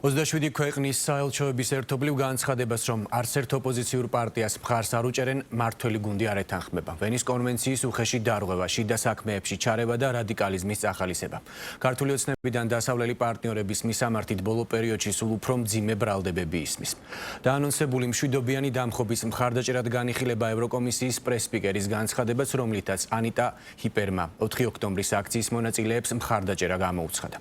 27 ქვეყნის საელჩოების ერთობლივ განცხადებას, რომ არც ერთ ოპოზიციურ პარტიას მხარს არ უჭერენ, მმართველი გუნდი არ ეთანხმება. ვენის კონვენციის უხეში დარღვევა, შიდა საქმეებში ჩარევა და რადიკალიზმის წახალისება. ქართული ოცნებიდან დასავლელი პარტნიორების მისამართით ბოლო პერიოდში სულ უფრო მძიმე ბრალდებები ისმის. დაანონსებული მშვიდობიანი დამხობის მხარდაჭერად განიხილება ევროკომისიის პრეს-სპიკერის განცხადებაც, რომლითაც ანიტა ჰიპერმა 4 ოქტომბრის აქციის მონაწილეებს მხარდაჭერა გამოუცხადა.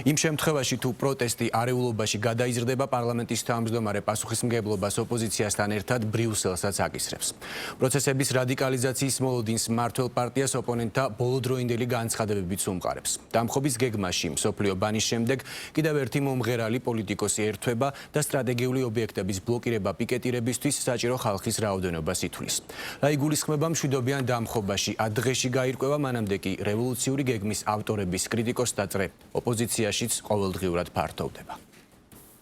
იმ შემთხვევაში თუ პროტესტი არეულობაში გადაიზრდება, პარლამენტის თავმჯდომარე პასუხისმგებლობას ოპოზიციასთან ერთად ბრიუსელსაც აკისრებს. პროცესების რადიკალიზაციის მოლოდინს მმართველ პარტიას ოპონენტთა ბოლოდროინდელი განცხადებებიც უმყარებს. დამხობის გეგმაში მსოფლიო ბანის შემდეგ კიდევ ერთი მომღერალი პოლიტიკოსი ერთვება და სტრატეგიული ობიექტების ბლოკირება პიკეტირებისთვის საჭირო ხალხის რაოდენობას ითვლის. რა იგულისხმება მშვიდობიან დამხობაში, დღეში გაირკვევა, მანამდე კი რევოლუციური გეგმის ავტორების კრიტიკოს დაწყე ოპოზიციაშიც ყოველდღიურად ფართოვდება.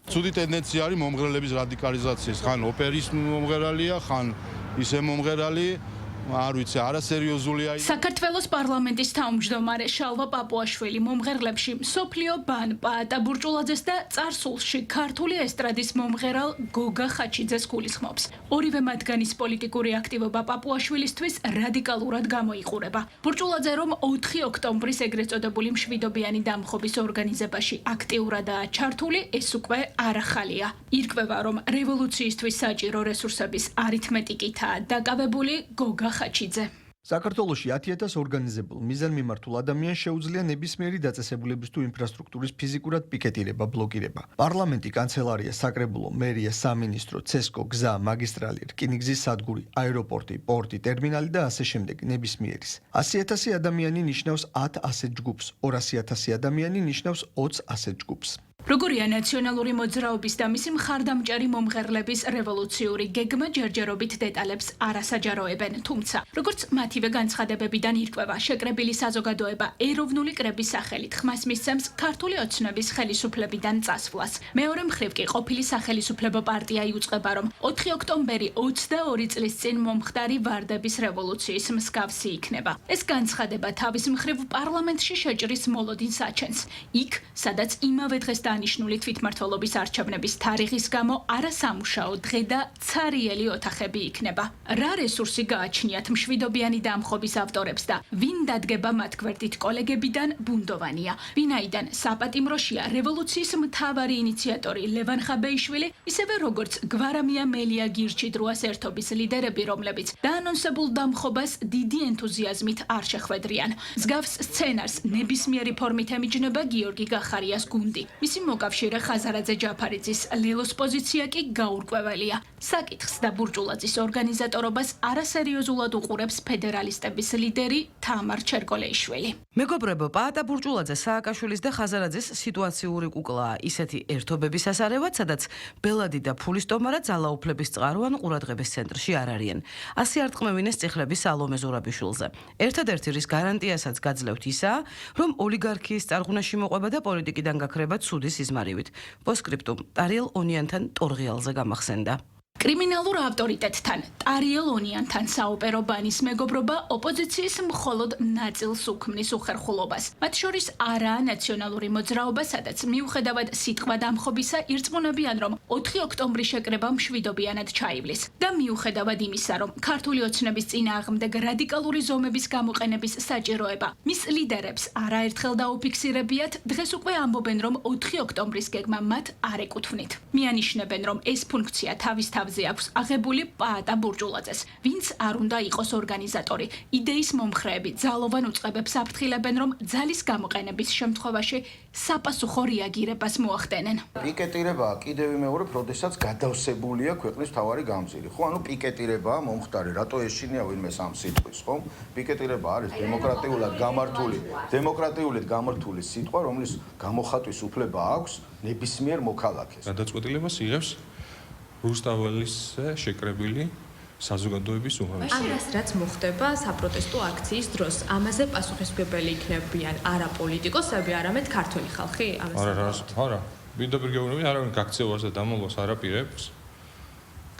ცუდი ტენდენცია არის მომღერლების რადიკალიზაციის, ხან ოპერის მომღერალია, ხან ისე მომღერალი, არ ვიცი, არასერიოზულია. საქართველოს პარლამენტის თავმჯდომარე შალვა პაპუაშვილი მომღერლებში მსოფლიო ბან პაატა ბურჭულაძეს და წარსულში ქართული ესტრადის მომღერალ გოგა ხაჩიძეს გულისხმობს. ორივე მათგანის პოლიტიკური აქტივობა პაპუაშვილისთვის რადიკალურად გამოიყურება. ბურჭულაძე, რომ 4 ოქტომბრის ეგრეთ წოდებული მშვიდობიანი დამხობის ორგანიზებაში აქტიურადაა ჩართული, ეს უკვე არ ახალია. ირკვევა, რომ რევოლუციისთვის საჭირო რესურსების არითმეტიკითაა დაკავებული გოგა ხაჩიძე. საქართველოში 10,000 ორგანიზებულ მიზანმიმართულ ადამიანს შეუძლია ნებისმიერი დაწესებულების თუ ინფრასტრუქტურის ფიზიკურად პიკეტირება, ბლოკირება. პარლამენტი, კანცელარია, საკრებულო, მერია, სამინისტრო, ცესკო, გზა, მაგისტრალი, რკინიგზის სადგური, აეროპორტი, პორტი, ტერმინალი და ასე შემდეგ ნებისმიერის. 100,000 ადამიანი ნიშნავს 10 ასეთ ჯგუფს, 200,000 ადამიანი ნიშნავს 20 ასეთ ჯგუფს. როგორია ნაციონალური მოძრაობის და მისი მხარდამჭერი მომღერლების რევოლუციური გეგმა ჯერჯერობით დეტალებს არასაჯაროებენ, თუმცა როგორც მათივე განცხადებებიდან ირკვევა, შეკრებილი საზოგადოება ეროვნული კრების სახელით ხმას მისცემს ქართული ოცნების ხელისუფლებიდან წასვლას. მეორე მხრივ კი ყოფილი სახელისუფლებო პარტია იუწყება, რომ 4 ოქტომბერი 22 წლის წინ მომხდარი ვარდების რევოლუციის მსგავსი იქნება. ეს განცხადება თავის მხრივ პარლამენტში შეჭრის მოლოდინს აჩენს. იქ, სადაც იმავე დღეს ნიშნული თვითმმართველობის არჩევნების თარიღის გამო არასამუშაო დღე და ცარიელი ოთახები იქნება. რა რესურსი გააჩნიათ მშვიდობიანი დამხობის ავტორებს და ვინ დადგება მათ გვერდით კოლეგებიდან ბუნდოვანია. ვინაიდან საპატიმროშია რევოლუციის მთავარი ინიციატორი ლევან ხაბეიშვილი, ისევე როგორც გვარამია მელია გირჩიდრუას ერთობის ლიდერები, რომლებიც დაანონსებულ დამხობას დიდი ენთუზიაზმით არ შეხვედრიან. მსგავს სცენარს ნებისმიერი ფორმით ემიჯნება გიორგი გახარიას გუნდი. მისი მოკავშირე ხაზარაძე ჯაფარიძის ლელოს პოზიცია კი გაურკვეველია. საკითხს და ბურჭულაძის ორგანიზატორობას არასერიოზულად უყურებს ფედერალისტების ლიდერი თამარ ჩერკოლეიშვილი. მეგობრებო, პაატა ბურჭულაძე სააკაშვილის და ხაზარაძის სიტუაციური კუკლაა ისეთი ერთობების ასარევად, სადაც ბელადი და ფულისტომარა ძალაუფლების წყარო ან ყურადღების ცენტრში არ არიან. ასე არ ტყმევინეს წიხლების სალომე ზურაბიშვილზე. ერთადერთი რის გარანტიასაც გაძლევთ ისაა, რომ ოლიგარქიის წარღვნაში მოყვება და პოლიტიკიდან გაქრება ცუდი სიზმარივით. პოსკრიპტუმ ტარიელ ონიანთან ტორღიალზე გამახსენდა. კრიმინალურ ავტორიტეტთან, ტარიელ ონიანთან საოპერო ბანის მეგობრობა ოპოზიციის მხოლოდ ნაწილს უქმნის უხერხულობას. მათ შორის არაა ნაციონალური მოძრაობა, სადაც მიუხედავად სიტყვა დამხობისა ირწმუნებიან, რომ 4 ოქტომბრის შეკრება მშვიდობიანად ჩაივლის. და მიუხედავად იმისა, რომ ქართული ოცნების წინააღმდეგ რადიკალური ზომების გამოყენების საჭიროება მის ლიდერებს არაერთხელ დაუფიქსირებიათ, დღეს უკვე ამბობენ, რომ 4 ოქტომბრის გეგმა მათ არ ეკუთვნით. მიანიშნებენ, რომ ეს ფუნქცია თავის თავზე აქვს აღებული პაატა ბურჭულაძეს, ვინც არ უნდა იყოს ორგანიზატორი. იდეის მომხრეები ძალოვან უწყებებს აფრთხილებენ, რომ ძალის გამოყენების შემთხვევაში საპასუხო რეაგირებას მოახდენენ. პიკეტირებაა კიდევ ვიმეორებ, როდესაც გადავსებულია ქვეყნის მთავარი გამზირი. ხო, ანუ პიკეტირებაა მომხდარი, რატო ეშინია ვინმე სამ სიტყვის, ხო? პიკეტირება არის დემოკრატიულად გამართული სიტყვა, რომლის გამოხატვის უფლება აქვს ნებისმიერ მოქალაქეს. გადაწყვეტილებას იღებს რუსთაველის შეკრებილი საზოგადოების უღელესი. ამას რაც მოხდება საპროტესტო აქციის დროს, ამაზე პასუხისმგებელი იქნებიან არა პოლიტიკოსები, არამედ ქართული ხალხი. არა. პირდაპირ გეუბნები, არავინ გაქცევას და დამალვას არ აპირებს.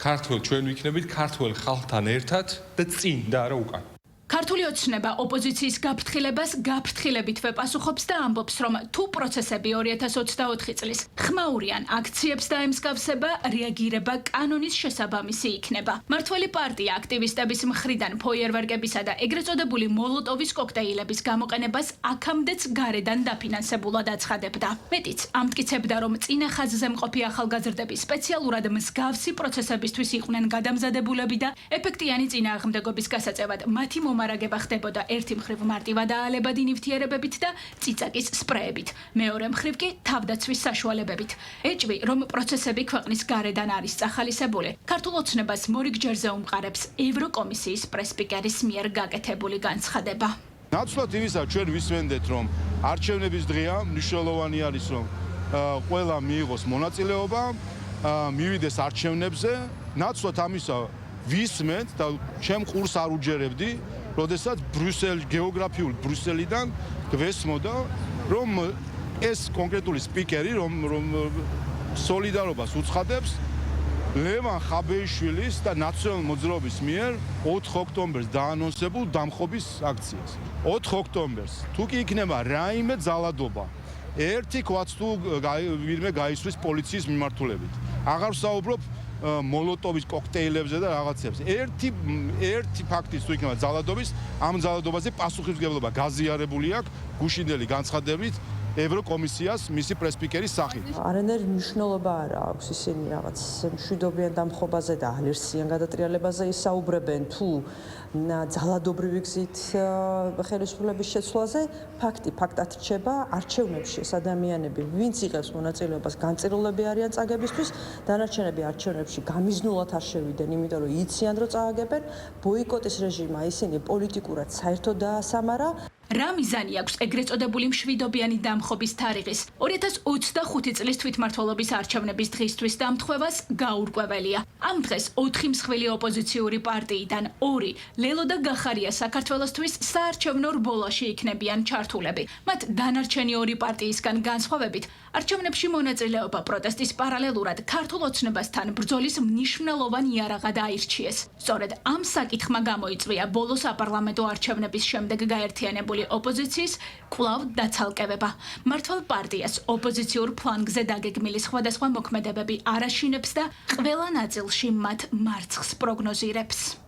ჩვენ ვიქნებით ქართულ ხალხთან ერთად და წინ და არა უკან. ქართული ოცნება ოპოზიციის გაფრთხილებას გაფრთხილებითვე პასუხობს და ამბობს, რომ თუ პროცესები 2024 წლის ხმაურიან აქციებს დაემსგავსება, რეაგირება კანონის შესაბამისი იქნება. მართველი პარტია აქტივისტების მხრიდან ფოიერვერკებისა და ეგრეთ წოდებული მოლოტოვის კოქტეილების გამოყენებას აქამდეც გარედან დაფინანსებულად აცხადებდა. მეტიც, ამტკიცებდა, რომ წინა ხაზზე მყოფი ახალგაზრდები სპეციალურად მსგავსი პროცესებისთვის იყვნენ გადამზადებულები და ეფექტიანი წინააღმდეგობის გასაწევად მათი მომარაგება ხდებოდა ერთი მხრივ მარტივადაალებადი ნივთიერებებით და წიწაკის სპრეებით, მეორე მხრივ კი თავდაცვის საშუალებებით. ეჭვი, რომ პროცესები ქვეყნის გარედან არის წახალისებული, ქართულ ოცნებას მორიგჯერზე უმყარებს ევროკომისიის პრესპიკერის მიერ გაკეთებული განცხადება. ნაცვლად იმისა, ჩვენ ვისმენდეთ, რომ არჩევნების დღეა, მნიშვნელოვანი არის, რომ ყველა მიიღოს მონაწილეობა, მივიდეს არჩევნებზე. ნაცვლად ამისა ვისმენთ და ჩემ ყურს არ უჯერებდი, როდესაც გეოგრაფიულ ბრიუსელიდან გვესმოდა, რომ ეს კონკრეტული სპიკერი, რომ სოლიდარობას უცხადებს ლევან ხაბეიშვილის და ნაციონალ მოძრაობის მიერ 4 ოქტომბერს დაანონსებულ დამხობის აქციას. 4 ოქტომბერს თუ კი იქნება რაიმე ძალადობა, ერთი ქვაც თუ ვინმე გაისვრის პოლიციის მიმართულებით. აღარ ვსაუბრობ მოლოტოვის კოქტეილებზე და რაღაცებზე. ერთი ფაქტის თუ იქნება ძალადობის, ამ ძალადობაზე პასუხისმგებლობა გაზიარებული აქვს გუშინდელი განცხადებით ევროკომისიას მისი პრესპიკერის სახით. არანაირი მნიშვნელობა არ აქვს ისინი რაღაც მშვიდობიან დამხობაზე და ალერსიან გადატრიალებაზე ისაუბრებენ თუ ძალადობრივი გზით ხელისუფლების შეცვლაზე. ფაქტად რჩება არჩევნებში ეს ადამიანები, ვინც იღებს მონაწილეობას, განწირულები არიან წაგებისთვის, დანარჩენები არჩევნებში გამიზნულად არ შევიდნენ, იმიტომ რომ იციან რომ წააგებენ. ბოიკოტის რეჟიმმა ისინი პოლიტიკურად საერთოდ დაასამარა. რა მიზანი აქვს ეგრეთ წოდებული მშვიდობიანი დამხობის თარიღის 2025 წლის თვითმმართველობის არჩევნების დღისთვის დამთხვევას გაურკვეველია. ამ დღეს 4 მსხვილი ოპოზიციური პარტიიდან 2 ლელო და გახარია საქართველოსთვის საარჩევნო რბოლაში იქნებიან ჩართულები. მათ დანარჩენი 2 პარტიისგან განსხვავებით არჩევნებში მონაწილეობა პროტესტის პარალელურად ქართულ ოცნებასთან ბრძოლის მნიშვნელოვან იარაღად აირჩიეს. სწორედ ამ საკითხმა გამოიწვია ბოლო საპარლამენტო არჩევნების შემდეგ გაერთიანებული ოპოზიციის კვლავ დაცალკევება. მართვალ პარტიას ოპოზიციურ ფლანგზე დაგეგმილი სხვადასხვა მოქმედებები არ აშინებს და ყველა ნაწილში მათ მარცხს პროგნოზირებს.